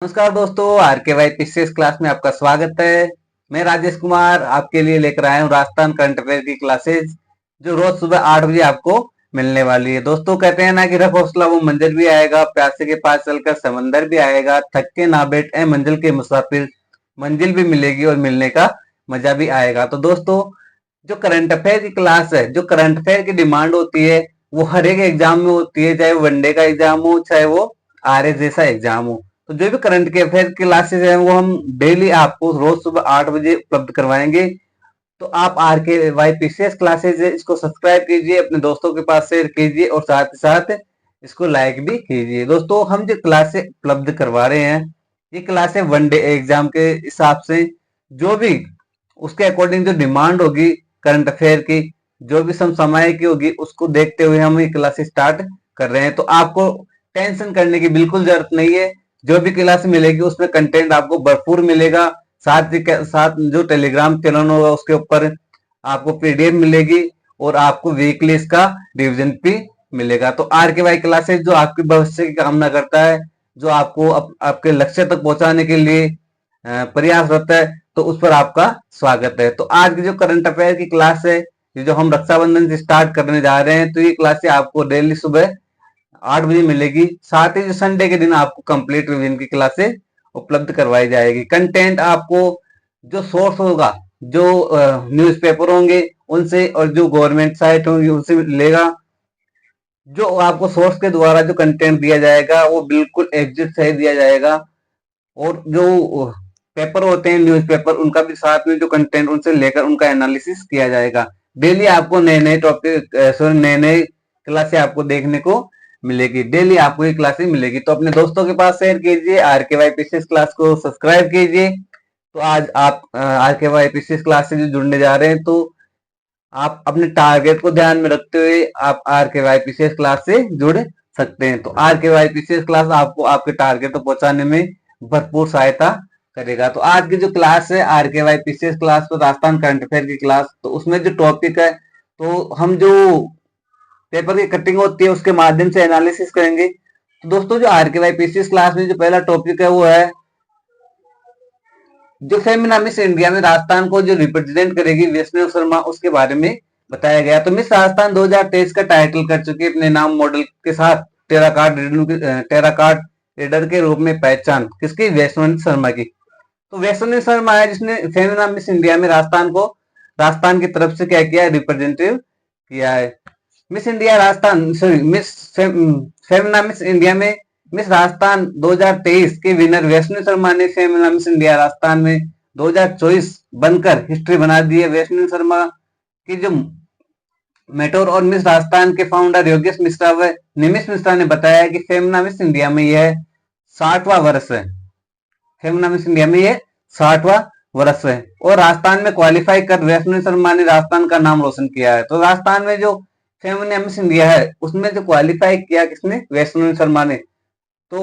नमस्कार दोस्तों, आर के वाई पीसीएस क्लास में आपका स्वागत है। मैं राजेश कुमार आपके लिए लेकर आया हूँ राजस्थान करंट अफेयर की क्लासेज, जो रोज सुबह 8 बजे आपको मिलने वाली है। दोस्तों, कहते हैं ना कि रफ हौसला वो मंजिल भी आएगा, प्यासे के पास चलकर समंदर भी आएगा, थक के ना बैठ ए मंजिल के मुसाफिर, मंजिल भी मिलेगी और मिलने का मजा भी आएगा। तो दोस्तों, जो करंट अफेयर की क्लास है, जो करंट अफेयर की डिमांड होती है, वो हर एक एग्जाम में होती है, चाहे वो वनडे का एग्जाम हो, चाहे वो आरएस जैसा एग्जाम हो। तो जो भी करंट के अफेयर क्लासेस हैं, वो हम डेली आपको रोज सुबह 8 बजे उपलब्ध करवाएंगे। तो आप आर के वाई पीसीएस क्लासेज है, इसको सब्सक्राइब कीजिए, अपने दोस्तों के पास शेयर कीजिए और साथ ही साथ इसको लाइक भी कीजिए। दोस्तों, हम जो क्लासेस उपलब्ध करवा रहे हैं, ये क्लासेस वनडे एग्जाम के हिसाब से, जो भी उसके अकॉर्डिंग जो डिमांड होगी करंट अफेयर की, जो भी समय की होगी, उसको देखते हुए हम ये क्लासेस स्टार्ट कर रहे हैं। तो आपको टेंशन करने की बिल्कुल जरूरत नहीं है। जो भी क्लास मिलेगी उसमें कंटेंट आपको भरपूर मिलेगा। साथ ही साथ जो टेलीग्राम चैनल होगा उसके ऊपर आपको पीडीएफ मिलेगी और आपको वीकली इसका रिवीजन भी मिलेगा। तो आर के वाई क्लासेस जो आपके भविष्य की कामना करता है, जो आपको आपके लक्ष्य तक पहुंचाने के लिए प्रयासरत है, तो उस पर आपका स्वागत है। तो आज की जो करंट अफेयर की क्लास है, ये जो हम रक्षाबंधन से स्टार्ट करने जा रहे हैं, तो ये क्लास आपको डेली सुबह 8 बजे मिलेगी। साथ ही संडे के दिन आपको कंप्लीट रिवीजन की क्लासेस उपलब्ध करवाई जाएगी। कंटेंट आपको जो सोर्स होगा, जो न्यूज़पेपर होंगे उनसे और जो गवर्नमेंट साइट होंगी उनसे मिलेगा। जो आपको सोर्स के द्वारा जो कंटेंट दिया जाएगा वो बिल्कुल एग्जिट सही दिया जाएगा। और जो पेपर होते हैं न्यूज़पेपर, उनका भी साथ में जो कंटेंट उनसे लेकर उनका एनालिसिस किया जाएगा। डेली आपको नए नए टॉपिक नए नए क्लासें आपको देखने को मिलेगी। डेली आपको ये क्लासेस मिलेगी। तो अपने दोस्तों के पास शेयर कीजिए, आर के वाई पीसीएस क्लास को सब्सक्राइब कीजिए। तो आज आप आर के वाई पीसीएस क्लास से जो जुड़ने जा रहे हैं, तो आप अपने टारगेट को ध्यान में रखते हुए आप आर के वाई पीसीएस क्लास से जुड़ सकते हैं। तो आर के वाई पीसीएस क्लास आपको आपके टारगेट को पहुंचाने में भरपूर सहायता करेगा। तो आज की जो क्लास है आर के वाई पीसीएस क्लास, तो राजस्थान करंट अफेयर की क्लास, तो उसमें जो टॉपिक है, तो हम जो पेपर की कटिंग होती है उसके माध्यम से एनालिसिस करेंगे। तो दोस्तों, जो आर के वाई पीसीएस क्लास में जो पहला टॉपिक है वो है जो फेमिना मिस इंडिया में राजस्थान को जो रिप्रेजेंट करेगी वैष्णव शर्मा, उसके बारे में बताया गया। तो मिस राजस्थान 2023 का टाइटल कर चुकी है, अपने नाम मॉडल के साथ टेराकार्ड रीडर के रूप में पहचान किसकी? वैष्णव शर्मा की। तो वैष्णव शर्मा है जिसने फेमिना मिस इंडिया में राजस्थान की तरफ से क्या किया है? रिप्रेजेंटेटिव किया है। Miss India Rajasthan, sorry, Femina miss India में मिस राजस्थान 2023 के विनर वैष्णवी शर्मा ने फेमिना मिस इंडिया राजस्थान में 2024 बनकर हिस्ट्री बना दी है। वैष्णवी शर्मा की जो मेटोर और मिस राजस्थान के फाउंडर योगेश मिश्रा व निमिष मिश्रा ने बताया कि फेमिना मिस इंडिया में यह 60वां वर्ष है। फेमिना मिस इंडिया में ये 60वां वर्ष है और राजस्थान में क्वालिफाई कर वैष्णवी शर्मा ने राजस्थान का नाम रोशन किया है। तो राजस्थान में जो फेमिना मिस इंडिया है उसमें जो क्वालिफाई किया किसने? वैष्णवी शर्मा ने। तो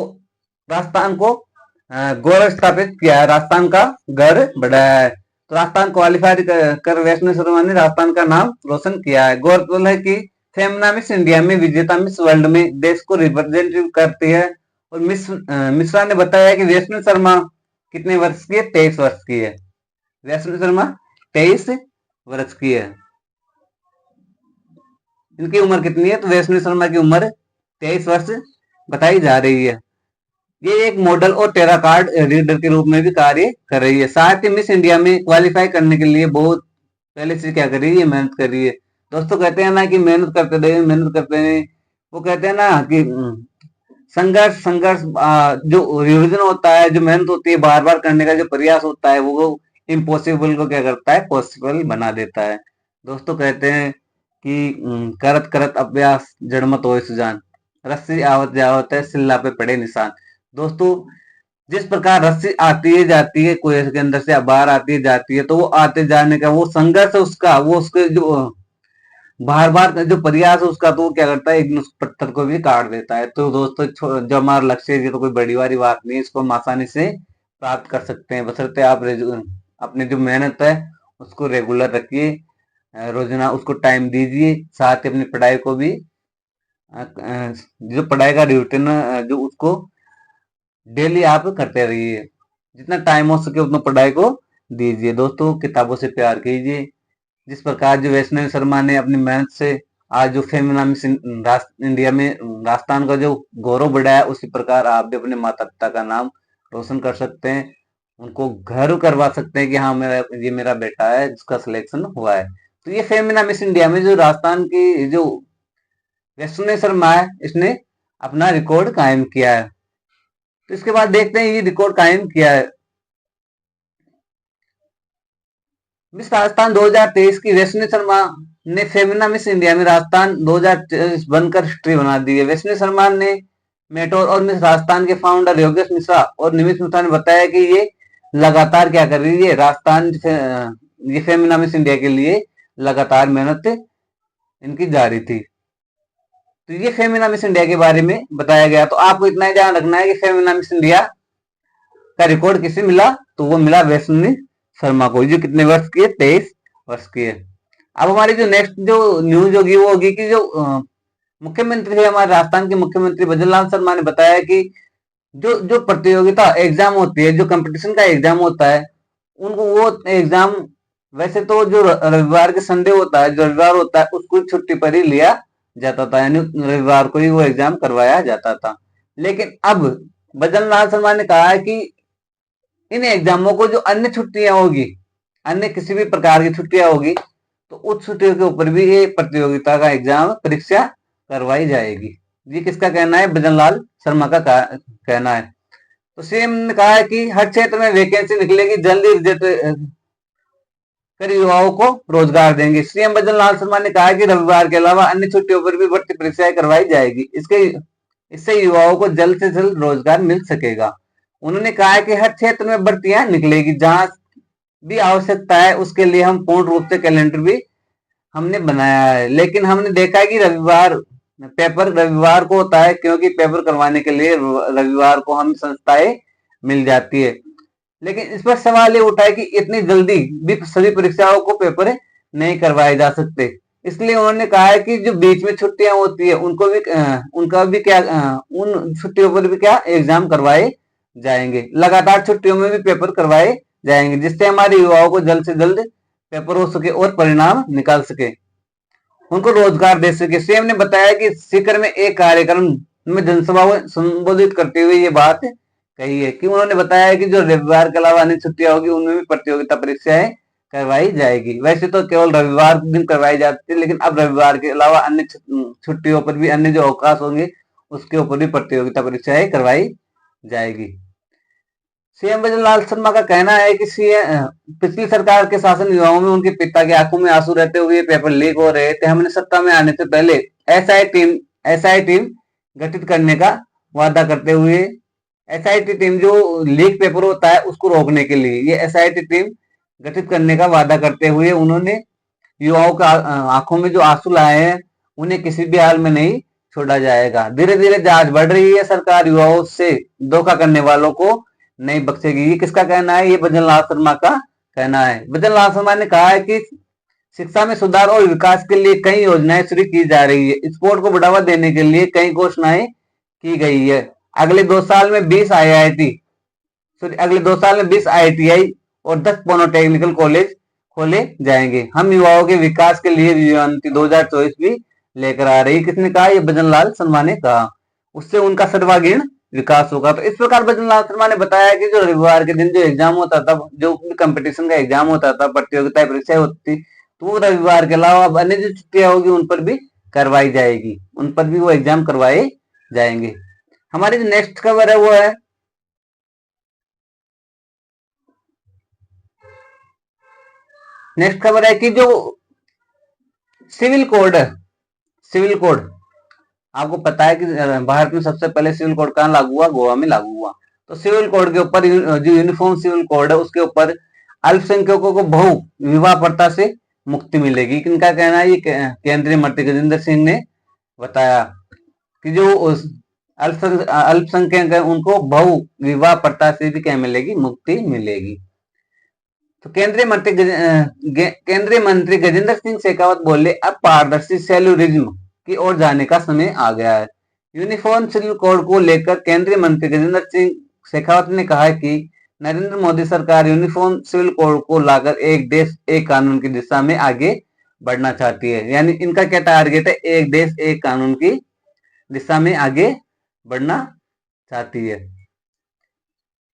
राजस्थान को गौरव स्थापित किया है, राजस्थान का घर बढ़ाया है। तो राजस्थान क्वालिफाई कर वैष्णवी शर्मा ने राजस्थान का नाम रोशन किया है। गौरतलब है कि फेमिना मिस इंडिया में विजेता मिस वर्ल्ड में देश को रिप्रेजेंट करती है। और मिश्रा ने बताया कि वैष्णवी शर्मा कितने वर्ष की है? 23 वर्ष की है। वैष्णवी शर्मा 23 वर्ष की है। इनकी उम्र कितनी है? तो वैष्णवी शर्मा की उम्र 23 वर्ष बताई जा रही है। ये एक मॉडल और टेराकार्ड रीडर के रूप में भी कार्य कर रही है। साथ ही मिस इंडिया में क्वालिफाई करने के लिए बहुत पहले से क्या कर रही है? मेहनत कर रही है। दोस्तों, कहते हैं ना कि मेहनत करते रहे, मेहनत करते रहे। वो कहते हैं ना कि संघर्ष संघर्ष जो रिविजन होता है, जो मेहनत होती है, बार बार करने का जो प्रयास होता है, वो इम्पॉसिबल को क्या करता है? पॉसिबल बना देता है। दोस्तों, कहते हैं कि करत करत अभ्यास जड़मत होए सुजान, रस्सी आवत जावत है सिल्ला पे पड़े निशान। दोस्तों, जिस प्रकार रस्सी आती है जाती है, कुएं के अंदर से बाहर आती है जाती है, तो वो आते जाने का वो संघर्ष है उसका, वो उसके जो बार बार जो प्रयास है उसका, तो वो क्या करता है? एक उस पत्थर को भी काट देता है। तो दोस्तों, जो हमारा लक्ष्य है, ये तो कोई बड़ी वाली बात नहीं है, इसको हम आसानी से प्राप्त कर सकते हैं, बशर्ते आप अपनी जो मेहनत है उसको रेगुलर रखिए, रोजाना उसको टाइम दीजिए। साथ ही अपनी पढ़ाई को भी जो पढ़ाई का रूटीन जो उसको डेली आप करते रहिए, जितना टाइम हो सके उतना पढ़ाई को दीजिए। दोस्तों, किताबों से प्यार कीजिए। जिस प्रकार जो वैष्णवी शर्मा ने अपनी मेहनत से आज जो फेमिनामिस इंडिया में राजस्थान का जो गौरव बढ़ाया, उसी प्रकार आप भी अपने माता पिता का नाम रोशन कर सकते हैं, उनको गर्व करवा सकते हैं कि हाँ, मेरा बेटा है जिसका सिलेक्शन हुआ है। तो ये फेमिनामिस इंडिया में जो राजस्थान की जो वैष्णवी शर्मा है, इसने अपना रिकॉर्ड कायम किया है। तो इसके बाद देखते हैं ये रिकॉर्ड कायम किया है। मिस राजस्थान 2023 की वैष्णवी शर्मा ने फेमिना मिस इंडिया में राजस्थान 2023 बनकर हिस्ट्री बना दी है। वैष्णवी शर्मा ने मेटोर और मिस राजस्थान के फाउंडर योगेश मिश्रा और निमिष मिश्रा ने बताया कि ये लगातार क्या कर रही है, राजस्थान ये फेमिना मिस इंडिया के लिए लगातार मेहनत इनकी जारी थी। तो ये फेमिना मिस इंडिया के बारे में बताया गया। तो आपको इतना ही ध्यान रखना है कि फेमिना मिस इंडिया का रिकॉर्ड किसे मिला, तो वो मिला वैष्णवी शर्मा को, जो कितने वर्ष की है, 23 वर्ष की है। अब हमारी जो नेक्स्ट जो न्यूज होगी वो होगी कि जो मुख्यमंत्री है, हमारे राजस्थान के मुख्यमंत्री भजनलाल शर्मा ने बताया कि जो प्रतियोगिता एग्जाम होती है, जो कंपटीशन का एग्जाम होता है, उनको वो एग्जाम वैसे तो जो रविवार के संडे होता है, जो रविवार होता है, उसको छुट्टी पर ही लिया जाता था, यानी रविवार को ही वो एग्जाम करवाया जाता था। लेकिन अब भजनलाल शर्मा ने कहा है कि इन एग्जामों को जो अन्य छुट्टियां होगी, अन्य किसी भी प्रकार की छुट्टियां होगी, तो उस छुट्टियों के ऊपर भी ये प्रतियोगिता का एग्जाम परीक्षा करवाई जाएगी। ये किसका कहना है? भजनलाल शर्मा का कहना है। तो सीएम ने कहा है कि हर क्षेत्र में वैकेंसी निकलेगी, जल्दी रिजल्ट कर युवाओं को रोजगार देंगे। सीएम भजनलाल शर्मा ने कहा है कि रविवार के अलावा अन्य छुट्टियों पर भी भर्ती परीक्षाएं करवाई जाएगी। इससे युवाओं को जल्द से जल्द रोजगार मिल सकेगा। उन्होंने कहा है कि हर क्षेत्र में भर्तियां निकलेगी, जहां भी आवश्यकता है उसके लिए हम पूर्ण रूप से कैलेंडर भी हमने बनाया है। लेकिन हमने देखा है कि पेपर रविवार को होता है, क्योंकि पेपर करवाने के लिए रविवार को हम संस्थाएं मिल जाती है। लेकिन इस पर सवाल ये उठा है कि इतनी जल्दी भी सभी परीक्षाओं को पेपर नहीं करवाए जा सकते। इसलिए उन्होंने कहा है कि जो बीच में छुट्टियां होती है उनको भी उनका भी क्या उन छुट्टियों पर भी क्या एग्जाम करवाए जाएंगे। लगातार छुट्टियों में भी पेपर करवाए जाएंगे, जिससे हमारे युवाओं को जल्द से जल्द पेपर हो सके और परिणाम निकाल सके, उनको रोजगार दे सके। सीएम ने बताया कि सीकर में एक कार्यक्रम में जनसभा को संबोधित करते हुए ये बात कही है कि उन्होंने बताया है कि जो रविवार के अलावा अन्य छुट्टियां होगी उनमें भी प्रतियोगिता परीक्षाएं करवाई जाएगी। वैसे तो केवल रविवार दिन करवाई जाती है, लेकिन अब रविवार के अलावा अन्य छुट्टियों पर भी, अन्य जो अवकाश होंगे उसके ऊपर भी प्रतियोगिता परीक्षाएं करवाई जाएगी। सीएम भजनलाल शर्मा का कहना है कि पिछली सरकार के शासन युवाओं में उनके पिता की आंखों में आंसू रहते हुए पेपर लीक हो रहे थे। हमने सत्ता में आने से पहले एसआई टीम गठित करने का वादा करते हुए, एसआईटी टीम जो लीक पेपर होता है उसको रोकने के लिए ये एसआईटी टीम गठित करने का वादा करते हुए उन्होंने युवाओं का आंखों में जो आंसू लाए हैं उन्हें किसी भी हाल में नहीं छोड़ा जाएगा। धीरे धीरे जांच बढ़ रही है, सरकार युवाओं से धोखा करने वालों को नहीं बख्शेगी। ये किसका कहना है? ये भजनलाल शर्मा का कहना है। भजनलाल शर्मा ने कहा है कि शिक्षा में सुधार और विकास के लिए कई योजनाएं शुरू की जा रही है। स्पोर्ट को बढ़ावा देने के लिए कई घोषणाएं की गई है। अगले 2 साल में 20 आईआईटीआई और 10 पॉलिटेक्निकल कॉलेज खोले जाएंगे। हम युवाओं के विकास के लिए युवा नीति 2024 भी लेकर आ रही। किसने कहा? ये भजनलाल शर्मा ने कहा। उससे उनका सर्वांगीण विकास होगा। तो इस प्रकार भजनलाल शर्मा ने बताया कि जो रविवार के दिन जो एग्जाम होता था, जो कंपटीशन का एग्जाम होता था, प्रतियोगिता परीक्षाएं होती, तो वो रविवार के अलावा अब अन्य जो छुट्टियां होगी उन पर भी करवाई जाएगी, उन पर भी वो एग्जाम करवाए जाएंगे। हमारी जो नेक्स्ट खबर है वो है कि जो सिविल कोड है, सिविल कोड आपको पता है कि भारत में सबसे पहले सिविल कोड कहां लागू हुआ? गोवा में लागू हुआ। तो सिविल कोड के ऊपर, जो यूनिफॉर्म सिविल कोड है उसके ऊपर अल्पसंख्यकों को बहु विवाह प्रथा से मुक्ति मिलेगी। किनका कहना है? ये केंद्रीय मंत्री गजेंद्र सिंह ने बताया कि जो अल्पसंख्यक है उनको बहु विवाह प्रथा से भी क्या मिलेगी? मुक्ति मिलेगी। तो केंद्रीय मंत्री गजेंद्र सिंह शेखावत बोले, अब पारदर्शी सेल्युलरिज्म की ओर जाने का समय आ गया है। यूनिफॉर्म सिविल कोड को लेकर केंद्रीय मंत्री गजेंद्र सिंह शेखावत ने कहा कि नरेंद्र मोदी सरकार यूनिफॉर्म सिविल कोड को लाकर एक देश एक कानून की दिशा में आगे बढ़ना चाहती है। यानी इनका क्या टारगेट है, एक देश एक कानून की दिशा में आगे बढ़ना चाहती है।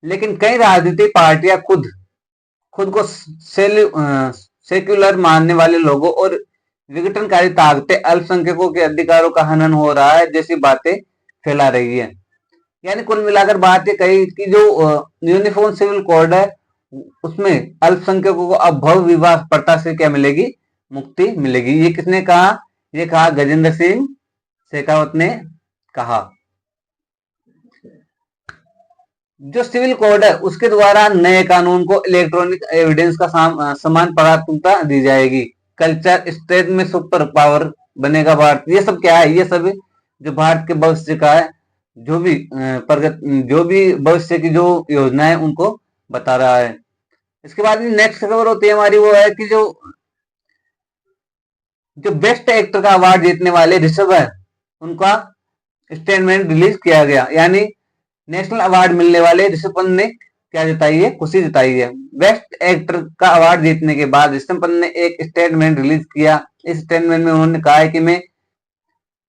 लेकिन कई राजनीतिक पार्टियां खुद को सेक्युलर मानने वाले लोगों और विघटनकारी ताकतें अल्पसंख्यकों के अधिकारों का हनन हो रहा है जैसी बातें फैला रही है। यानी कुल मिलाकर बात ये कही कि जो यूनिफॉर्म सिविल कोड है उसमें अल्पसंख्यकों को अब भव्य विवाह प्रथा से क्या मिलेगी, मुक्ति मिलेगी। ये किसने कहा, ये कहा गजेंद्र सिंह शेखावत ने कहा। जो सिविल कोड है उसके द्वारा नए कानून को इलेक्ट्रॉनिक एविडेंस का समान प्राथमिकता दी जाएगी। कल्चर स्टेट में सुपर पावर बनेगा भारत। ये सब क्या है, ये सब जो भारत के भविष्य का है, जो भी भविष्य की जो योजना है उनको बता रहा है। इसके बाद नेक्स्ट खबर होती है हमारी, वो है कि जो बेस्ट एक्टर का अवार्ड जीतने वाले ऋषभ है उनका स्टेटमेंट रिलीज किया गया। यानी नेशनल अवार्ड मिलने वाले ऋषभ पंत ने क्या जताई है, खुशी जताई है। बेस्ट एक्टर का अवार्ड जीतने के बाद ऋषभ पंत ने एक स्टेटमेंट रिलीज किया। इस स्टेटमेंट में उन्होंने कहा है कि मैं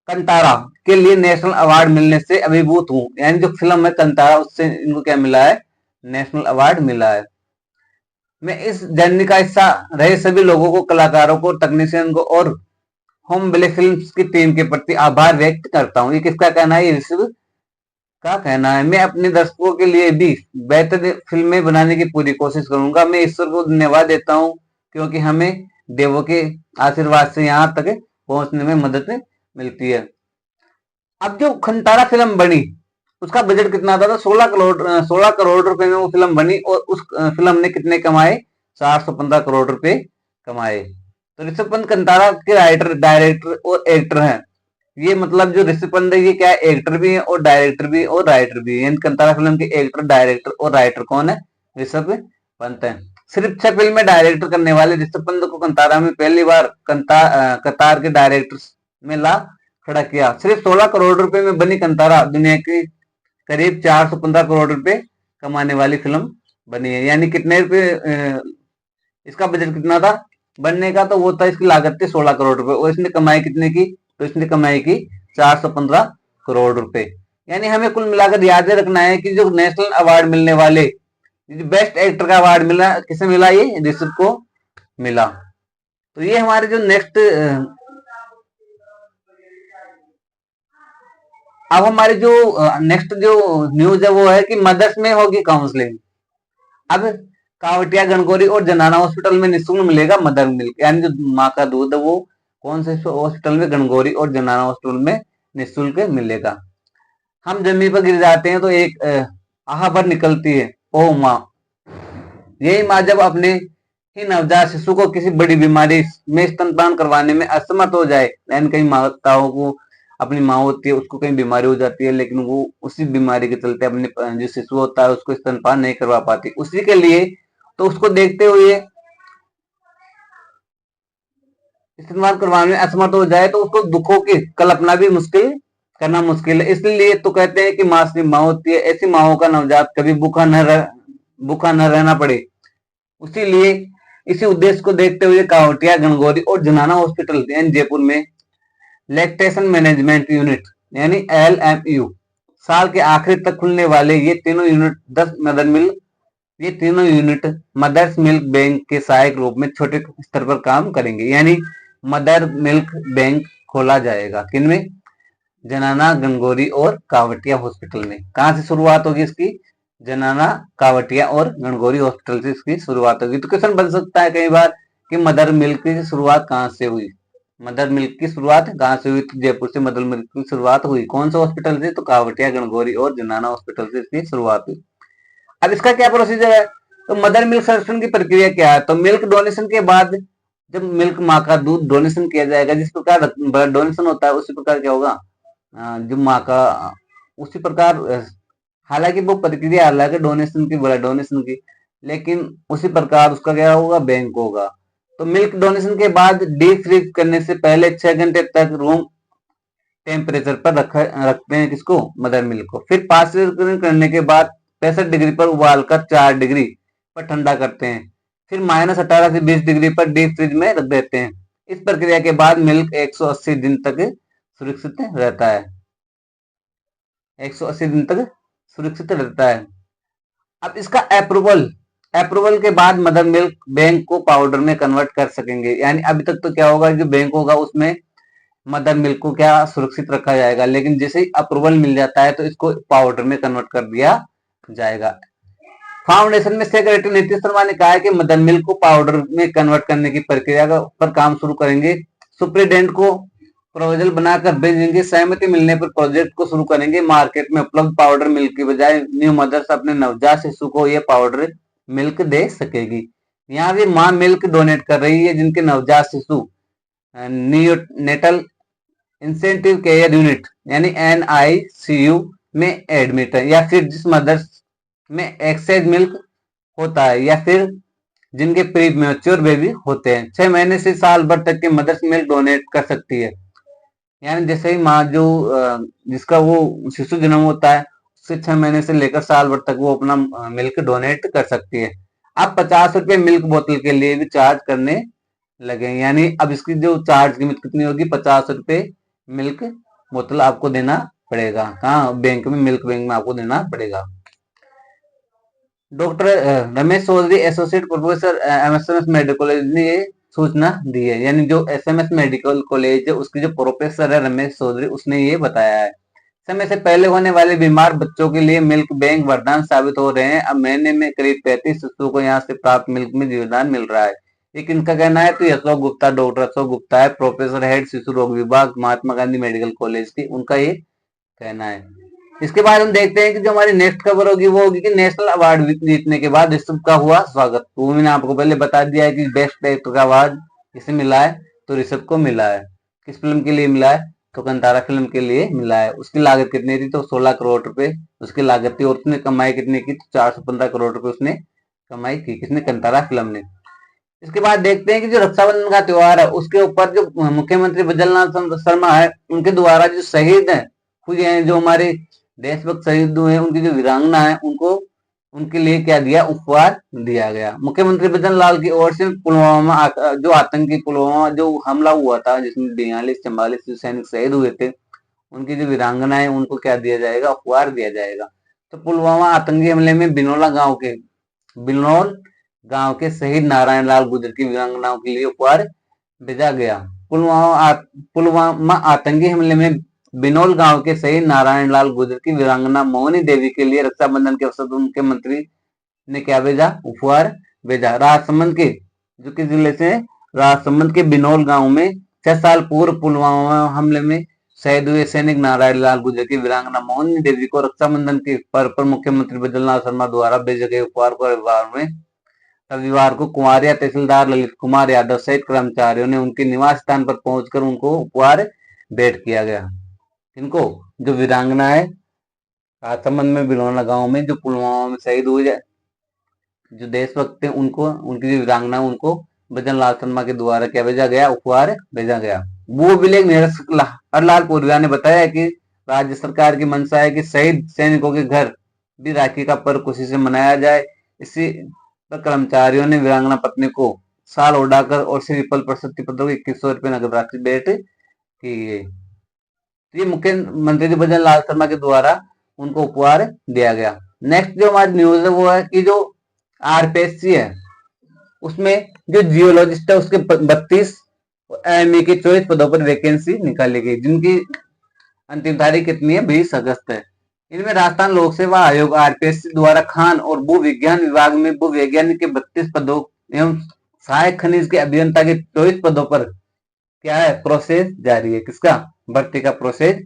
कंतारा के लिए नेशनल अवार्ड मिलने से अभिभूत हूं। यानी जो फिल्म है कंतारा, उससे इनको क्या मिला है, नेशनल अवार्ड मिला है। मैं इस जर्नी का हिस्सा रहे सभी लोगों को, कलाकारों को, टेक्नीशियन को और होम बिले फिल्म्स की टीम के प्रति आभार व्यक्त करता हूँ। ये किसका कहना है, ये ऋषभ का कहना है। मैं अपने दर्शकों के लिए भी बेहतर फिल्में बनाने की पूरी कोशिश करूंगा। मैं ईश्वर को धन्यवाद देता हूँ क्योंकि हमें देवों के आशीर्वाद से यहाँ तक पहुंचने में मदद मिलती है। अब जो खंतारा फिल्म बनी उसका बजट कितना था, तो 16 करोड़ रुपए में वो फिल्म बनी और उस फिल्म ने कितने कमाए, 415 करोड़ रुपए कमाए। तो ऋषभ पंत कंतारा के राइटर, डायरेक्टर और एक्टर हैं। ये मतलब जो ऋषभ पंत है ये क्या है, एक्टर भी है और डायरेक्टर भी और राइटर भी है। कंतारा फिल्म के एक्टर, डायरेक्टर और राइटर कौन है, ऋषभ पंत है। सिर्फ 6 फिल्में डायरेक्टर करने वाले ऋषभ पंत को कंतारा में पहली बार कतार के डायरेक्टर में ला खड़ा किया। सिर्फ 16 करोड़ रुपए में बनी कंतारा दुनिया की करीब 415 करोड़ रुपए कमाने वाली फिल्म बनी है। यानी कितने रुपए इसका बजट कितना था बनने का, तो वो था, इसकी लागत थी 16 करोड़ रुपए और इसने कमाई कितने की, तो इसने कमाई की 415 करोड़ रुपए। यानी हमें कुल मिलाकर याद रखना है कि जो नेशनल अवार्ड मिलने वाले, बेस्ट एक्टर का अवार्ड मिला किसे मिला, ये ऋषभ को मिला। तो ये हमारे जो नेक्स्ट, अब हमारी जो नेक्स्ट जो न्यूज है वो है कि मदर्स में होगी काउंसलिंग। अब कावटिया, गणगौरी और जनाना हॉस्पिटल में निःशुल्क मिलेगा मदर मिल्क। यानी जो माँ का दूध है वो कौन से हॉस्पिटल में, गणगौरी और जनाना हॉस्पिटल में निःशुल्क मिलेगा। हम जमीन पर गिर जाते हैं तो एक आह भर निकलती है, ओ माँ। यही माँ जब अपने ही नवजात शिशु को किसी बड़ी बीमारी में स्तनपान करवाने में असमर्थ हो जाए, यानी कई माताओं को अपनी माँ होती है उसको कहीं बीमारी हो जाती है लेकिन वो उसी बीमारी के चलते अपने जो शिशु होता है उसको स्तनपान नहीं करवा पाती, उसी के लिए, तो उसको देखते हुए स्तनपान करवाने में असमर्थ हो जाए तो उसको दुखों की कल्पना भी करना मुश्किल है। इसलिए तो कहते हैं कि माँ से माँ होती है। ऐसी माँओं का नवजात कभी भूखा न रहना पड़े, इसीलिए इसी उद्देश्य को देखते हुए कावटिया, गणगौरी और जनाना हॉस्पिटल यानी जयपुर में लैक्टेशन मैनेजमेंट यूनिट यानी LMU साल के आखिर तक खुलने वाले ये तीनों यूनिट मदर्स मिल्क बैंक के सहायक रूप में छोटे स्तर पर काम करेंगे। यानी मदर मिल्क बैंक खोला जाएगा किनमें, जनाना, गणगौरी और कावटिया हॉस्पिटल में। कहां से शुरुआत होगी इसकी, जनाना, कावटिया और गणगौरी हॉस्पिटल से इसकी शुरुआत होगी। तो क्वेश्चन बन सकता है कई बार कि मदर मिल्क की शुरुआत कहां से हुई, मदर मिल्क की शुरुआत कहां से हुई, तो जयपुर से मदर मिल्क की शुरुआत हुई। कौन से हॉस्पिटल से, तो कावटिया, गणगौरी और जनाना हॉस्पिटल से इसकी शुरुआत हुई। अब इसका क्या प्रोसीजर है, तो मदर मिल्क संरक्षण की प्रक्रिया क्या है, तो मिल्क डोनेशन के बाद जब मिल्क माँ का दूध डोनेशन किया जाएगा, जिस प्रकार ब्लड डोनेशन होता है उसी प्रकार क्या होगा, जो माँ का उसी प्रकार, हालांकि वो प्रक्रिया अलग है डोनेशन की, ब्लड डोनेशन की, लेकिन उसी प्रकार उसका क्या होगा, बैंक होगा। तो मिल्क डोनेशन के बाद डीप फ्रीज करने से पहले 6 घंटे तक रूम टेम्परेचर पर रखते हैं किसको, मदर मिल्क को। फिर पास्चराइजेशन करने के बाद 65 डिग्री पर उबालकर 4 डिग्री पर ठंडा करते हैं, फिर -18 से 20 डिग्री पर डीप फ्रीज में रख देते हैं। इस प्रक्रिया के बाद मिल्क 180 दिन तक सुरक्षित रहता है। 180 दिन तक सुरक्षित रहता है। अब इसका अप्रूवल अप्रूवल के बाद मदर मिल्क बैंक को पाउडर में कन्वर्ट कर सकेंगे। यानी अभी तक तो क्या होगा, जो बैंक होगा उसमें मदर मिल्क को क्या सुरक्षित रखा जाएगा, लेकिन जैसे ही अप्रूवल मिल जाता है तो इसको पाउडर में कन्वर्ट कर दिया जाएगा। फाउंडेशन में सेक्रेटरी नीतीश शर्मा ने कहा है कि मदर मिल्क को पाउडर में कन्वर्ट करने की प्रक्रिया पर काम शुरू करेंगे। सुप्रीडेंट को प्रोपोजल बनाकर भेजेंगे, सहमति मिलने पर प्रोजेक्ट को शुरू करेंगे। मार्केट में उपलब्ध पाउडर मिल्क की बजाय न्यू मदर्स अपने नवजात शिशु को यह पाउडर मिल्क दे सकेगी। यहाँ भी माँ मिल्क डोनेट कर रही है जिनके नवजात शिशु नियोनेटल इंसेंटिव केयर यूनिट यानी NICU में एडमिट है, या फिर जिस मदर्स में एक्सेस मिल्क होता है, या फिर जिनके प्री मैच्योर बेबी होते हैं। 6 महीने से साल भर तक के मदर्स मिल्क डोनेट कर सकती है। यानी जैसे ही माँ जो जिसका वो शिशु जन्म होता है उससे 6 महीने से लेकर साल भर तक वो अपना मिल्क डोनेट कर सकती है। अब 50 रुपए मिल्क बोतल के लिए भी चार्ज करने लगे, यानी अब इसकी जो चार्ज कीमत कितनी होगी, 50 रुपए मिल्क बोतल आपको देना पड़ेगा। कहाँ, बैंक में, मिल्क बैंक में आपको देना पड़ेगा। Doctor Ramesh Chaudhary associate professor MSMS medical college ने ये सूचना दी है। यानी जो SMS मेडिकल कॉलेज है उसके जो प्रोफेसर है रमेश चौधरी, उसने ये बताया है। समय से पहले होने वाले बीमार बच्चों के लिए मिल्क बैंक वरदान साबित हो रहे हैं। अब महीने में करीब 35 शिशुओं को यहाँ से प्राप्त मिल्क में जीवनदान मिल रहा है। ये किनका कहना है, तो अशोक गुप्ता, डॉक्टर अशोक गुप्ता है, प्रोफेसर हेड शिशु रोग विभाग महात्मा गांधी मेडिकल कॉलेज की, उनका ये कहना है। इसके बाद हम देखते हैं कि जो हमारी नेक्स्ट खबर होगी वो होगी कि नेशनल अवार्ड जीतने के बाद ऋषभ का हुआ स्वागत। तो मैंने आपको पहले बता दिया है कि बेस्ट एक्टर का अवार्ड किसे मिला है, तो ऋषभ को मिला है। किस फिल्म के लिए मिला है, तो कंतारा फिल्म के लिए मिला है। उसकी लागत कितनी थी, तो 16 करोड़ रुपए उसकी लागत थी, और उसने कमाई कितनी की, तो 415 करोड़ रुपए उसने कमाई की। किसने, कंतारा फिल्म ने। इसके बाद देखते हैं कि जो रक्षाबंधन का त्योहार है उसके ऊपर जो मुख्यमंत्री बजरलाल शर्मा है उनके द्वारा जो शहीद है हुए हैं, जो हमारे देशभक्त शहीद हुए हैं, उनकी जो वीरांगना है उनको उनके लिए क्या दिया, उपहार दिया गया। मुख्यमंत्री बजरंग लाल की ओर से पुलवामा जो आतंकी पुलवामा जो हमला हुआ था जिसमें 42-44 सैनिक शहीद हुए थे, उनकी जो वीरांगना है उनको क्या दिया जाएगा, उपहार दिया जाएगा। तो पुलवामा आतंकी हमले में बिनौल गांव के शहीद नारायण लाल गुर्जर की वीरांगनाओं के लिए उपहार भेजा गया। पुलवामा आतंकी हमले में बिनौल गांव के शहीद नारायण लाल गुर्जर की वीरांगना मोहनी देवी के लिए रक्षाबंधन के अवसर पर मुख्यमंत्री ने क्या भेजा, उपहार भेजा। राजसमंद के जो किस जिले से, राजसमंद के बिनौल गांव में 6 साल पूर्व पुलवामा हमले में शहीद हुए सैनिक नारायण लाल गुर्जर की वीरांगना मोहनी देवी को रक्षाबंधन के पर्व पर मुख्यमंत्री बजरंग शर्मा द्वारा भेजे गए उपहार को रविवार को कुमारिया तहसीलदार ललित कुमार यादव सहित कर्मचारियों ने उनके निवास स्थान पर पहुंचकर उनको उपहार भेंट किया गया। इनको जो वीरांगना है राजसमंद में बिनौला गांव में जो पुलवामा में शहीद हुए जो देशभक्त थे, उनको उनकी जो वीरांगना उनको बजरंग लाल शर्मा के द्वारा क्या भेजा गया, उपहार भेजा गया। वो विलेख निरीक्षक हरलाल पुरिया ने बताया कि राज्य सरकार की मंशा है कि शहीद सैनिकों के घर भी राखी का पर्व खुशी से मनाया जाए। इसी पर कर्मचारियों ने वीरांगना पत्नी को साल उड़ाकर और श्रीफल प्रशस्ति पत्र को 2100 रुपये नगद राशि भेंट की गई। तो ये मुख्यमंत्री बजरंग लाल शर्मा के द्वारा उनको उपहार दिया गया। नेक्स्ट जो हमारी न्यूज है वो है कि जो RPSC है उसमें जो जियोलॉजिस्ट है उसके 32 ME के 24 पदों पर वैकेंसी निकाली गई, जिनकी अंतिम तारीख कितनी है, 20 अगस्त है। इनमें राजस्थान लोक सेवा आयोग RPSC द्वारा खान और भू विज्ञान विभाग में भू वैज्ञानिक के 32 पदों एवं सहायक खनिज के अभियंता के 24 पदों पर क्या है, प्रोसेस जारी है। किसका, भर्ती का प्रोसेस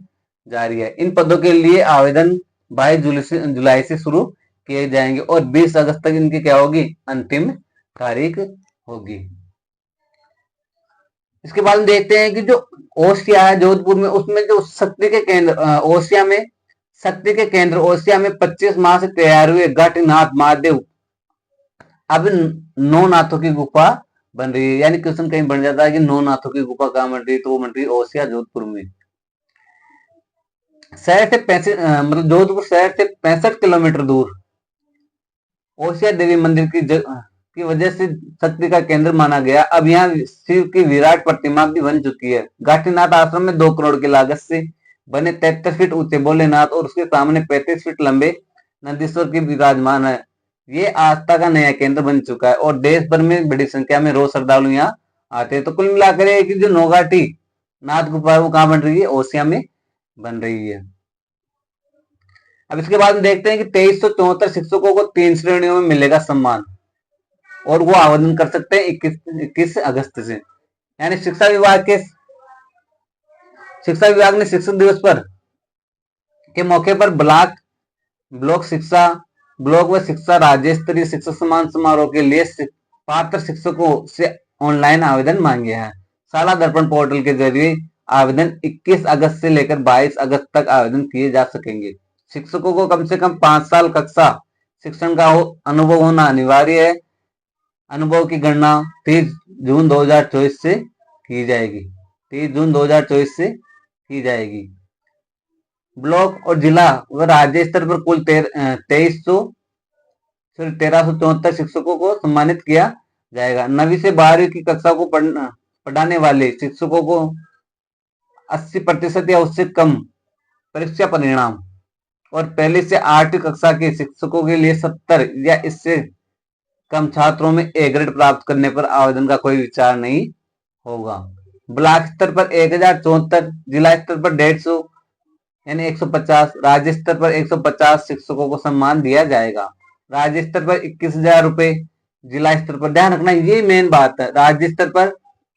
जारी है। इन पदों के लिए आवेदन 22 जुलाई से शुरू किए जाएंगे और 20 अगस्त तक इनकी क्या होगी, अंतिम तारीख होगी। इसके बाद हम देखते हैं कि जो ओसिया है जोधपुर में, उसमें जो शक्ति के केंद्र ओसिया में 25 माह से तैयार हुए घाटीनाथ महादेव अब 9 नाथों की गुफा बन रही है। यानी क्वेश्चन कहीं बन जाता है कि 9 नाथों की गुफा कहां बन रही है, तो वो बन रही है ओसिया जोधपुर में। शहर से 65 मतलब जोधपुर शहर से 65 किलोमीटर दूर ओसिया देवी मंदिर की वजह से शक्ति का केंद्र माना गया। अब यहाँ शिव की विराट प्रतिमा भी बन चुकी है। घाटीनाथ आश्रम में 2 करोड़ की लागत से बने 73 फीट ऊंचे भोलेनाथ और उसके सामने 35 फीट लंबे नंदीश्वर की विराजमान है। ये आस्था का नया केंद्र बन चुका है और देश भर में बड़ी संख्या में रोज श्रद्धालु यहाँ आते हैं। तो कुल मिलाकर ये कि जो नौघाटी नाथ गुफा वो कहाँ बन रही है? ओसिया में बन रही है। अब इसके बाद में देखते हैं कि 2374 शिक्षकों को 3 श्रेणियों में मिलेगा सम्मान और वो आवेदन कर सकते हैं 21 अगस्त से। यानी शिक्षा विभाग ने शिक्षक दिवस पर के मौके पर ब्लॉक शिक्षा ब्लॉक व शिक्षा राज्य स्तरीय शिक्षक सम्मान समारोह के लिए पात्र शिक्षकों से ऑनलाइन आवेदन मांगे हैं। शाला दर्पण पोर्टल के जरिए आवेदन 21 अगस्त से लेकर 22 अगस्त तक आवेदन किए जा सकेंगे। शिक्षकों को कम से कम 5 साल कक्षा शिक्षण का अनुभव होना अनिवार्य है। अनुभव की गणना 30 जून 2024 से की जाएगी। 30 जून 2024 से की जाएगी। ब्लॉक और जिला व राज्य स्तर पर कुल 1374 शिक्षकों को सम्मानित किया जाएगा। 9वीं से 12वीं की कक्षा को पढ़ाने वाले शिक्षकों को 80% या उससे कम परीक्षा परिणाम और पहली से 8वीं कक्षा के शिक्षकों के लिए 70 या इससे कम छात्रों में ए ग्रेड प्राप्त करने पर आवेदन का कोई विचार नहीं होगा। ब्लॉक स्तर पर 1074, जिला स्तर पर 150 यानी 150, राज्य स्तर पर 150 शिक्षकों को सम्मान दिया जाएगा। राज्य स्तर पर 21,000 रुपए, जिला स्तर पर, ध्यान रखना ये मेन बात है, राज्य स्तर पर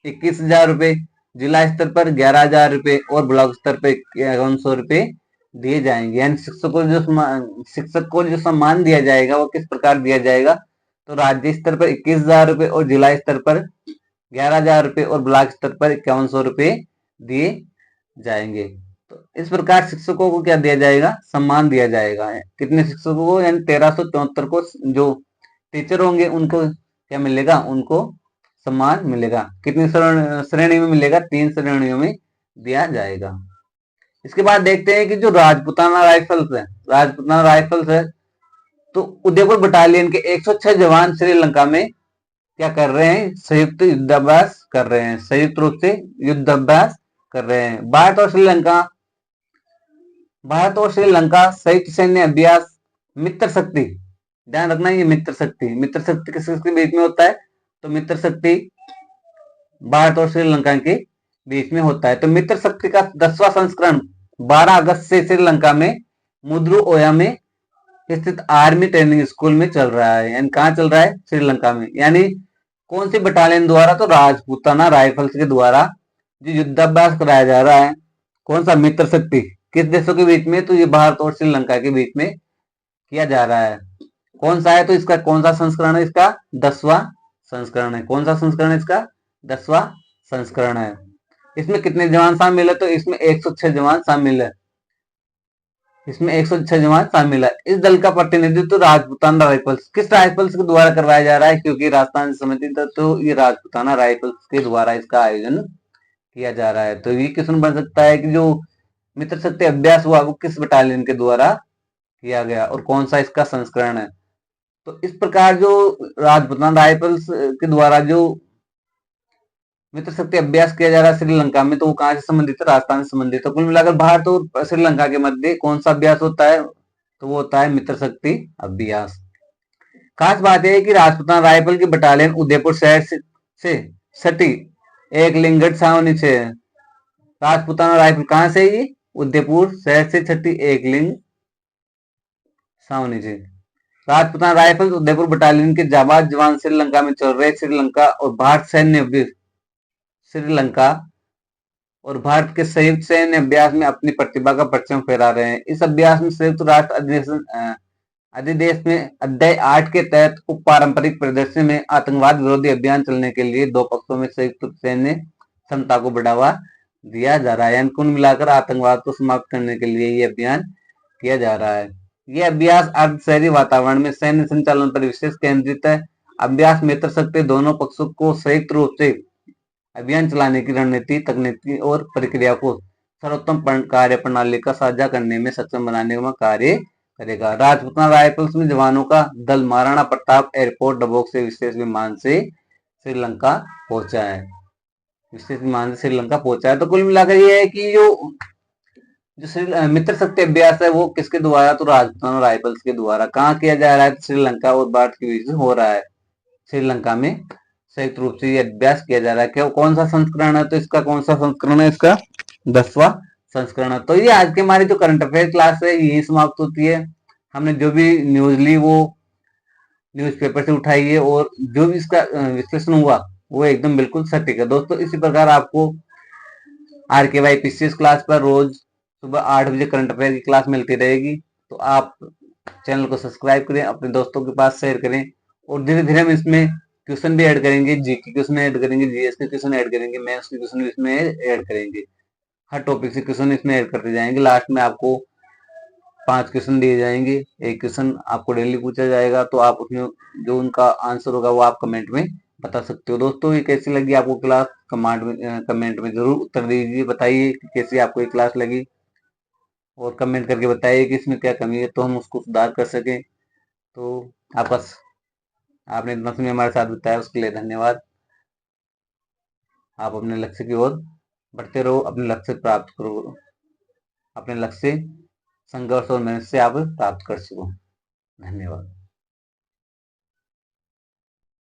21,000 रुपए, जिला स्तर पर 11,000 रुपए और ब्लॉक स्तर पर 5100 रुपए दिए जाएंगे। यानी शिक्षक को जो सम्मान दिया जाएगा वो किस प्रकार दिया जाएगा? तो राज्य स्तर पर 21,000 रुपए और जिला स्तर पर 11,000 रुपए और ब्लॉक स्तर पर 5100 रुपए दिए जाएंगे। तो इस प्रकार शिक्षकों को क्या दिया जाएगा? सम्मान दिया जाएगा। कितने शिक्षकों को? यानी 1374 को जो टीचर होंगे उनको क्या मिलेगा? उनको सम्मान मिलेगा। कितनी श्रेणी में मिलेगा? 3 श्रेणियों में दिया जाएगा। इसके बाद देखते हैं कि जो राजपूताना राइफल्स है तो उदयपुर बटालियन के 106 जवान श्रीलंका में क्या कर रहे हैं? संयुक्त युद्धाभ्यास कर रहे हैं। संयुक्त रूप से युद्धाभ्यास कर रहे हैं। भारत और श्रीलंका संयुक्त सैन्य अभ्यास मित्र शक्ति, ध्यान रखना ये मित्र शक्ति किसके बीच में होता है? तो मित्र शक्ति भारत और श्रीलंका के बीच में होता है। तो मित्र शक्ति का 10वां संस्करण 12 अगस्त से श्रीलंका में मुद्रु ओया में स्थित आर्मी ट्रेनिंग स्कूल में चल रहा है। यानी कहाँ चल रहा है? श्रीलंका में। यानी कौन सी बटालियन द्वारा? तो राजपूताना राइफल्स के द्वारा जो युद्धाभ्यास कराया जा रहा है। कौन सा? मित्र शक्ति। किस देशों के बीच में? तो ये भारत और श्रीलंका के बीच में किया जा रहा है। कौन सा है? तो इसका कौन सा संस्करण है? इसका 10वां संस्करण है। कौन सा संस्करण है इसका? 10वां संस्करण है। इसमें कितने जवान शामिल है? तो इसमें 106 जवान शामिल है। इसमें 106 जवान शामिल है। इस दल का प्रतिनिधित्व राजपूताना राइफल्स, किस राइफल्स के द्वारा करवाया जा रहा है? क्योंकि राजस्थान समिति था तो ये राजपूताना राइफल्स के द्वारा इसका आयोजन किया जा रहा है। तो ये क्वेश्चन बन सकता है कि जो मित्र शक्ति अभ्यास हुआ वो किस बटालियन के द्वारा किया गया और कौन सा इसका संस्करण है? तो इस प्रकार जो राजपूताना राइफल्स के द्वारा जो मित्र शक्ति अभ्यास किया जा रहा है श्रीलंका में, तो वो कहाँ से संबंधित है? राजस्थान से संबंधित है। कुल मिलाकर भारत और श्रीलंका के मध्य कौन सा अभ्यास होता है? तो वो होता है मित्र शक्ति अभ्यास। खास बात यह है कि राजपूताना राइफल की बटालियन उदयपुर शहर से सटी एक लिंगट छावनी से है। राजपूताना राइफल कहाँ से? ये उदयपुर शहर से छठी एक लिंग छावनी से। राजपूताना राइफल उदयपुर बटालियन के जाबाज जवान श्रीलंका में चल रहे श्रीलंका और भारत के संयुक्त सैन्य अभ्यास में अपनी प्रतिभा का परचम फहरा रहे हैं। इस अभ्यास में संयुक्त राष्ट्र अधिदेश में अध्याय 8 के तहत उप पारंपरिक परिदृश्य में आतंकवाद विरोधी अभियान चलने के लिए दो पक्षों में संयुक्त सैन्य क्षमता को बढ़ावा दिया जा रहा है। यानी कुल मिलाकर आतंकवाद को समाप्त करने के लिए ये अभियान किया जा रहा है। यह अभ्यास अर्ध शहरी वातावरण में सैन्य संचालन पर विशेष केंद्रित है। अभ्यास मित्र शक्ति दोनों पक्षों को संयुक्त रूप से अभियान चलाने की रणनीति, तकनीकी और प्रक्रिया को सर्वोत्तम कार्य प्रणाली का साझा करने में सक्षम बनाने में कार्य करेगा। राजपूताना राइफल्स में जवानों का दल महाराणा प्रताप एयरपोर्ट डबोक से विशेष विमान से श्रीलंका पहुंचा है। विशेष विमान से श्रीलंका पहुंचा है। तो कुल मिलाकर ये है कि जो जो मित्र शक्ति अभ्यास है वो किसके द्वारा, तो राजपूताना राइफल्स के द्वारा। कहाँ किया जा रहा है, तो श्रीलंका और भारत के बीच हो रहा है। श्रीलंका में संयुक्त रूप से ये अभ्यास किया जा रहा है। क्या कौन सा संस्करण है, तो इसका कौन सा संस्करण है, इसका 10वां संस्करण है। तो ये आज की हमारी जो करंट अफेयर क्लास है यही समाप्त होती है। हमने जो भी न्यूज ली वो न्यूज़पेपर से उठाई है और जो भी इसका विश्लेषण हुआ वो एकदम बिल्कुल सटीक है। दोस्तों इसी प्रकार आपको RKY PCS क्लास पर रोज सुबह 8 बजे करंट अफेयर की क्लास मिलती रहेगी। तो आप चैनल को सब्सक्राइब करें, अपने दोस्तों के पास शेयर करें और धीरे धीरे हम इसमें क्वेश्चन भी ऐड करेंगे, जीके क्वेश्चन ऐड करेंगे, जीएस के क्वेश्चन ऐड करेंगे, मैथ्स के क्वेश्चन भी इसमें ऐड करेंगे। हर टॉपिक से क्वेश्चन इसमें ऐड करते जाएंगे। लास्ट में आपको 5 क्वेश्चन दिए जाएंगे, एक क्वेश्चन आपको डेली पूछा जाएगा। तो आप उसमें जो उनका आंसर होगा वो आप कमेंट में बता सकते हो। दोस्तों ये कैसी लगी आपको क्लास, कमेंट में जरूर उत्तर दीजिए, बताइए कि कैसी आपको ये क्लास लगी और कमेंट करके बताइए कि इसमें क्या कमी है तो हम उसको सुधार कर सकें। तो आपका आपने इतना समय हमारे साथ बिताया उसके लिए धन्यवाद। आप अपने लक्ष्य की ओर बढ़ते रहो, अपने लक्ष्य प्राप्त करो, अपने लक्ष्य संघर्ष और मेहनत से आप प्राप्त कर सको। धन्यवाद।